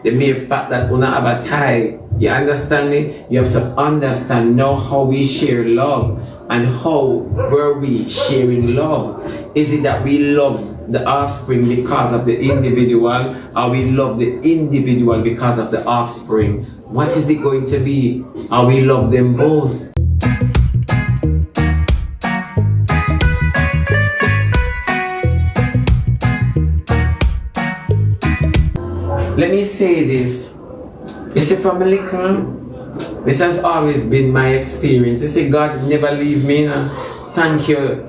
The mere fact that we not have a tie, you understand me? You have to understand now how we share love and how were we sharing love. Is it that we love the offspring because of the individual, or we love the individual because of the offspring? What is it going to be? Or we love them both? Let me say this. You see, from a little, this has always been my experience. You see, God never leave me. Thank you,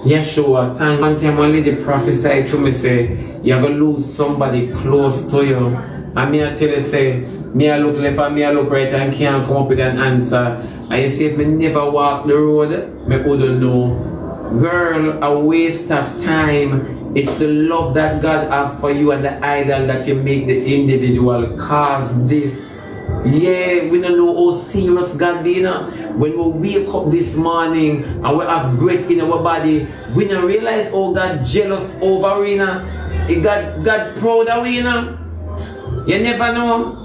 Yeshua. One time one lady prophesied to me, say, you're going to lose somebody close to you. And me I tell you, say, me I look left and me I look right and can't come up with an answer. And you see, if me never walk the road, me wouldn't know. Girl, a waste of time. It's the love that God has for you and the idol that you make the individual cause this. Yeah, we don't know how serious God be, you know? When we wake up this morning and we have breath in our body, we don't realize how God jealous over we, you know? God proud of we, you know? You never know.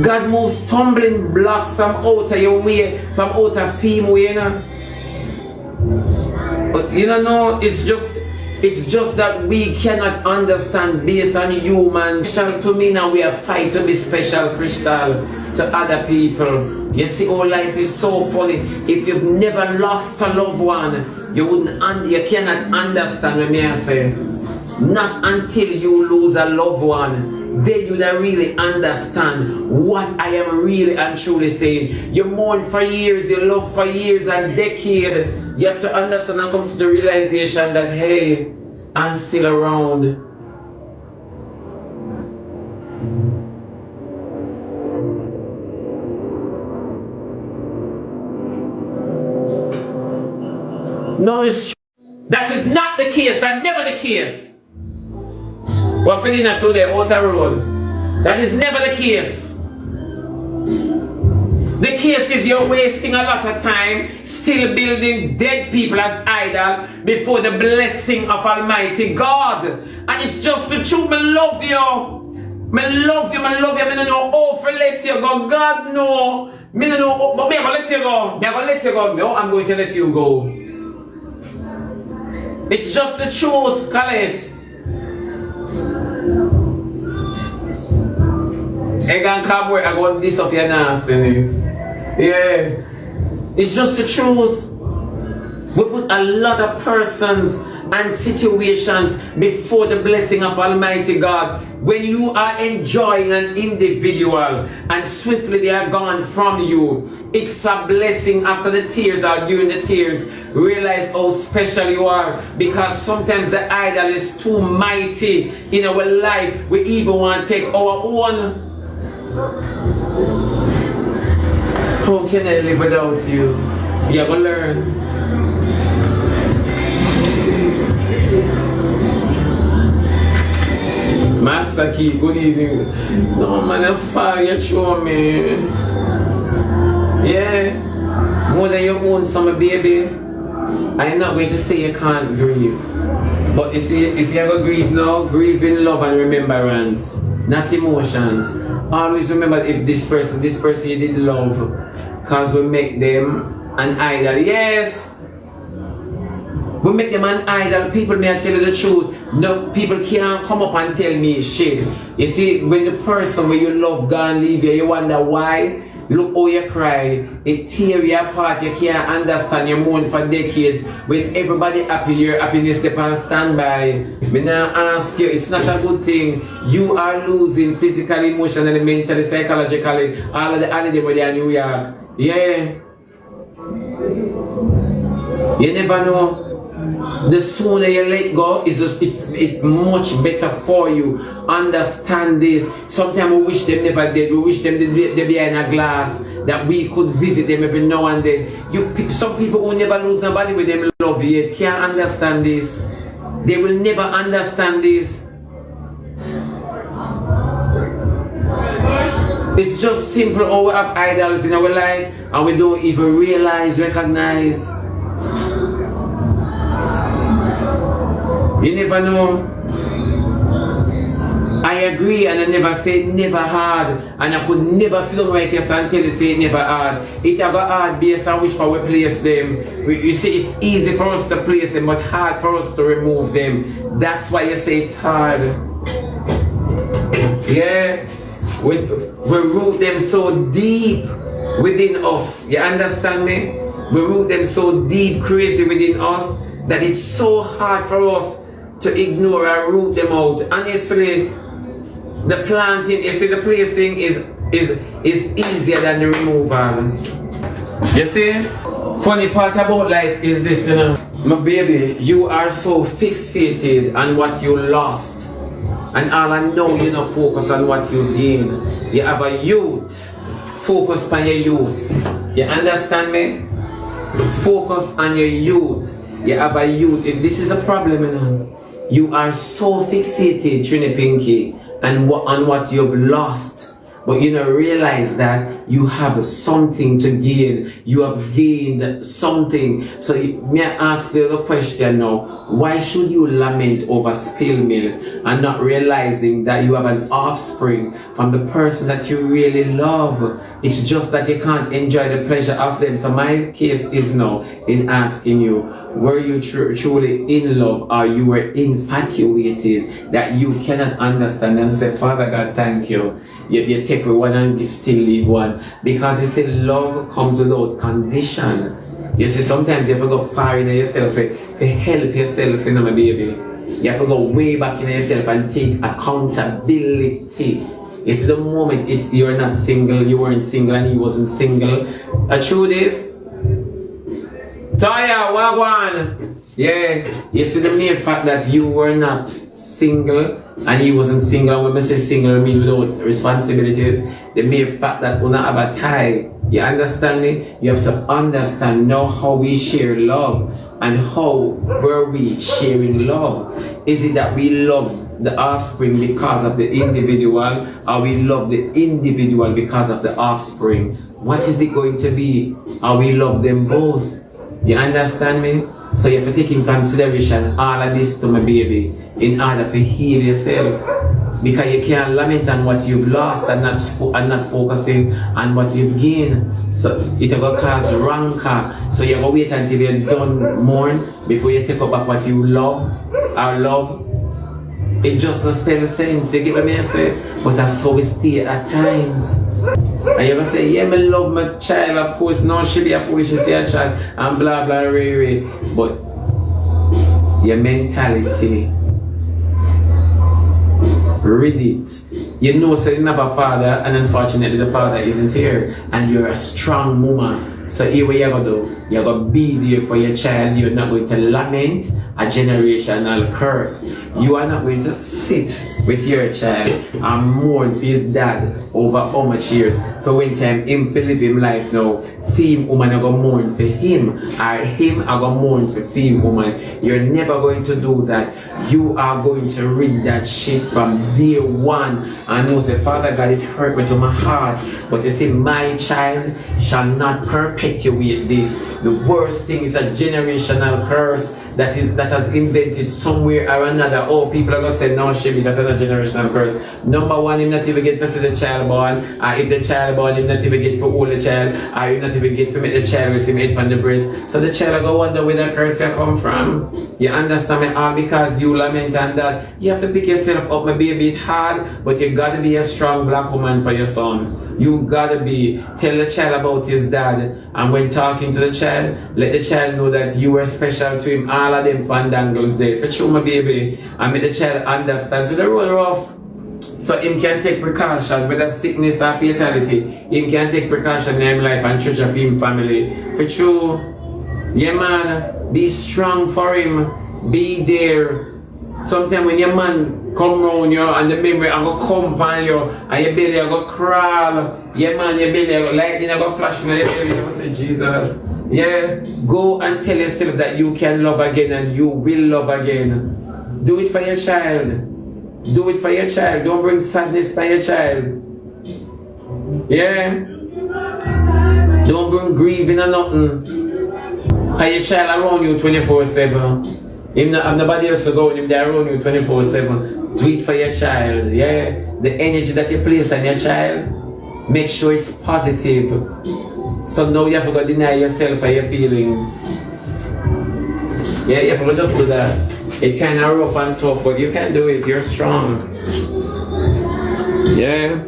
God moves stumbling blocks from out of your way, from out of fame way, you know? But you don't know, it's just that we cannot understand based on human. Special to me now, we are fight to be special, crystal, to other people. You see, our life is so funny. If you've never lost a loved one, you cannot understand what I say. Not until you lose a loved one, then you don't really understand what I am really and truly saying. You mourn for years, you love for years and decades. You have to understand and come to the realization that, hey, I'm still around. No, that is not the case. That's never the case. We're feeling that today, outer road. That is never the case. The case is you're wasting a lot of time still building dead people as idol before the blessing of Almighty God. And it's just the truth. I love you. I love you. I don't know how to let you go. God no. I don't know, but I'm going to let you go. No, I'm going to let you go. It's just the truth, Khaled. I'm going to this up your nastiness. Yeah, it's just the truth. We put a lot of persons and situations before the blessing of Almighty God. When you are enjoying an individual and swiftly they are gone from you, it's a blessing after the tears or during the tears. Realize how special you are, because sometimes the idol is too mighty in our life. We even want to take our own. How can I live without you? You're going to learn. Master Key, good evening. No man, I'm far, you show me. Yeah. More than your own summer baby. I'm not going to say you can't grieve. But you see, if you're going to grieve now, grieve in love and remembrance. Not emotions. Always remember if this person you did love, because we make them an idol. Yes, we make them an idol. People may tell you the truth. No, people can't come up and tell me shit. You see, when the person where you love gone leave you, you wonder why. Look how you cry. It tear you apart. You can't understand. You mourn for decades. When everybody happy, your happiness step on standby. Me now ask you, it's not a good thing. You are losing physically, emotionally, mentally, psychologically. All of the holiday where they are in New York. Yeah. You never know. The sooner you let go, it's much better for you. Understand this. Sometimes we wish them never dead. We wish them they behind a glass, that we could visit them every now and then. Some people who never lose nobody with them love yet can't understand this. They will never understand this. It's just simple how we have idols in our life and we don't even realize, recognize. You never know. I agree, and I never say never hard, and I could never sit down like this and tell you say never hard. It have a hard based on which part we place them. You see, it's easy for us to place them, but hard for us to remove them. That's why you say it's hard. Yeah, we root them so deep within us. You understand me? We root them so deep, crazy within us, that it's so hard for us to ignore and root them out. Honestly, the planting, you see, the placing is easier than the removal. You see? Funny part about life is this, you know. My baby, you are so fixated on what you lost. And all I know, you know, focus on what you gained. You have a youth. Focus on your youth. You understand me? Focus on your youth. You have a youth. This is a problem, you know. You are so fixated, Trini Pinky, on what you've lost. But you don't realize that you have something to gain. You have gained something. So may I ask the other question now? Why should you lament over spilled milk and not realizing that you have an offspring from the person that you really love? It's just that you can't enjoy the pleasure of them. So my case is now in asking you, were you truly in love, or you were infatuated that you cannot understand and say, Father God, thank you. You take one and you still leave one. Because you see, love comes without condition. You see, sometimes you have to go far in yourself to help yourself, you know, my baby. You have to go way back in yourself and take accountability. You see, the moment you're not single, you weren't single and he wasn't single. True this? Toya, wagwan! Yeah, you see, the mere fact that you were not single and he wasn't single, and when I say single, I mean without responsibilities, the mere fact that we don't have a tie, you understand me? You have to understand now how we share love and how were we sharing love. Is it that we love the offspring because of the individual, or we love the individual because of the offspring? What is it going to be? Or we love them both? You understand me? So you have to take in consideration all of this to my baby in order to heal yourself. Because you can't lament on what you've lost and not focusing on what you've gained. So it will cause rancor. So you have to wait until you're done mourn before you take up back what you love or love. It just doesn't spell sense. You get what I say? But that's how we stay at times. And you're going to say, yeah, I love my child, of course. No, she be a foolish, she say a child, and blah, blah, ray. But your mentality, read it. You know, so you have a father, and unfortunately the father isn't here, and you're a strong woman. So here what you're going to do, you're going to be there for your child. You're not going to lament a generational curse. You are not going to sit with your child and mourn for his dad over how much years. So when time him to live him life now, theme woman are going to mourn for him, or him are going to mourn for theme woman. You're never going to do that. You are going to read that shit from day one. And know say, Father God, it hurt me to my heart. But you see, my child shall not perpetuate this. The worst thing is a generational curse that has invented somewhere or another. Oh, people are going to say, no, Shebby, that's not a generational curse. Number one, him not even get to see the child born. Or if the child born, him not even get to hold the child. Or him not even get to make the child with him head on the breast. So the child will go wonder where the curse you come from. You understand me? All because you lament and that. You have to pick yourself up, my baby. It's hard, but you got to be a strong black woman for your son. You got to be. Tell the child about his dad. And when talking to the child, let the child know that you were special to him. All of them fandangles there. For sure, my baby. And make the child understand. So the road rough. So him can take precaution, whether sickness or fatality. Him can take precaution in his life and treasure for him family. For sure. Yeah, man. Be strong for him. Be there. Sometimes when your man come round you and the memory I go come on you and your belly I go crawl. Yeah, man, your belly I go lightning I go flash in your belly. You go say, Jesus. Yeah, go and tell yourself that you can love again and you will love again. Do it for your child. Do it for your child. Don't bring sadness for your child. Yeah. Don't bring grieving or nothing. For your child around you 24/7. Nobody else to go with him there around you 24/7. Do it for your child, yeah? The energy that you place on your child, make sure it's positive. So now you have to go deny yourself and your feelings. Yeah, you have to just do that. It's kind of rough and tough, but you can do it. You're strong. Yeah.